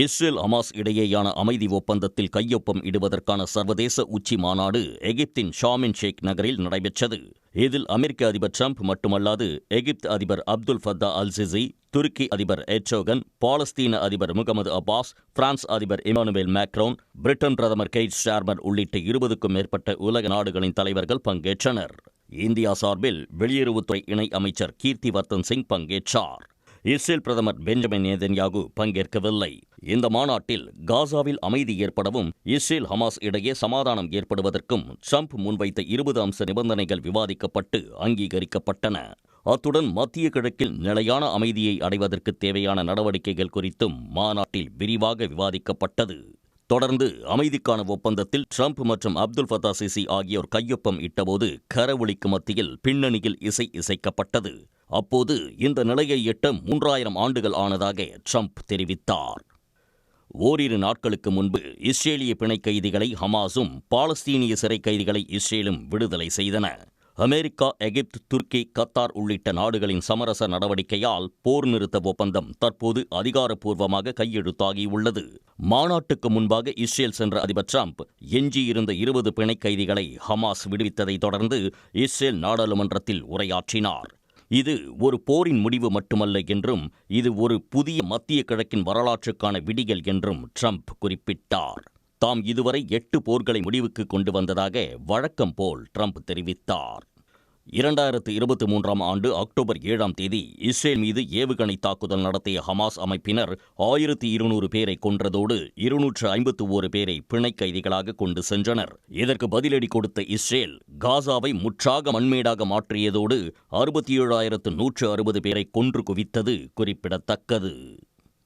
Israel Hamas இடையேயான அமைதி ஒப்பந்தத்தில் கையொப்பம் இடுவதற்கான சர்வதேச உச்சி மாநாடு எகிப்தின் ஷார்ம் ஷேக் நகரில் நடைபெற்றது. இதில் அமெரிக்க அதிபர் டிரம்ப் மட்டுமல்லாது எகிப்து அதிபர் அப்துல் ஃபத்தா அல் சிசி, துருக்கி அதிபர் எர்டோகன், பாலஸ்தீன அதிபர் முகமது அப்பாஸ், பிரான்ஸ் அதிபர் இமானுவேல் மேக்ரோன், பிரிட்டன் பிரதமர் கெய்ர் ஸ்டார்மர் உள்ளிட்ட 20க்கும் மேற்பட்ட உலக நாடுகளின் தலைவர்கள் பங்கேற்றனர். இந்தியா சார்பில் வெளியுறவுத்துறை இணை அமைச்சர் கீர்த்திவர்தன் சிங் பங்கேற்றார். இஸ்ரேல் பிரதமர் பெஞ்சமின் நேதன்யாகு பங்கேற்கவில்லை. இந்த மாநாட்டில் காசாவில் அமைதி ஏற்படவும் இஸ்ரேல் ஹமாஸ் இடையே சமாதானம் ஏற்படுவதற்கும் ட்ரம்ப் முன்வைத்த 20 அம்ச நிபந்தனைகள் விவாதிக்கப்பட்டு அங்கீகரிக்கப்பட்டன. அத்துடன் மத்திய கிழக்கில் நிலையான அமைதியை அடைவதற்கு தேவையான நடவடிக்கைகள் குறித்தும் மாநாட்டில் விரிவாக விவாதிக்கப்பட்டது. தொடர்ந்து அமைதிக்கான ஒப்பந்தத்தில் ட்ரம்ப் மற்றும் அப்துல் ஃபத்தா சிசி ஆகியோர் கையொப்பம் இட்டபோது கரவொலிக்கு மத்தியில் பின்னணியில் இசை இசைக்கப்பட்டது. அப்போது இந்த நிலையை எட்ட 3000 ஆண்டுகள் ஆனதாக ட்ரம்ப் தெரிவித்தார். ஓரிரு நாட்களுக்கு முன்பு இஸ்ரேலிய பிணை கைதிகளை ஹமாஸும் பாலஸ்தீனிய சிறை கைதிகளை இஸ்ரேலும் விடுதலை செய்தன. அமெரிக்கா, எகிப்து, துருக்கி, கத்தார் உள்ளிட்ட நாடுகளின் சமரச நடவடிக்கையால் போர் நிறுத்த ஒப்பந்தம் தற்போது அதிகாரப்பூர்வமாக கையெழுத்தாகியுள்ளது. மாநாட்டுக்கு முன்பாக இஸ்ரேல் சென்ற அதிபர் டிரம்ப் எஞ்சியிருந்த 20 பிணை கைதிகளை ஹமாஸ் விடுவித்ததை தொடர்ந்து இஸ்ரேல் நாடாளுமன்றத்தில் உரையாற்றினார். இது ஒரு போரின் முடிவு மட்டுமல்ல என்றும் இது ஒரு புதிய மத்திய கிழக்கின் வரலாற்றுக்கான விடியல் என்றும் ட்ரம்ப் குறிப்பிட்டார். தாம் இதுவரை 8 போர்களை முடிவுக்கு கொண்டு வந்ததாக வழக்கம் போல் ட்ரம்ப் தெரிவித்தார். 2023ஆம் ஆண்டு அக்டோபர் 7ஆம் தேதி இஸ்ரேல் மீது ஏவுகணை தாக்குதல் நடத்திய ஹமாஸ் அமைப்பினர் 1200 பேரை கொன்றதோடு 251 பேரை பிணை கைதிகளாக கொண்டு சென்றனர். இதற்கு பதிலடி கொடுத்த இஸ்ரேல் காசாவை முற்றாக மண்மேடாக மாற்றியதோடு 67,160 பேரை கொன்று குவித்தது குறிப்பிடத்தக்கது.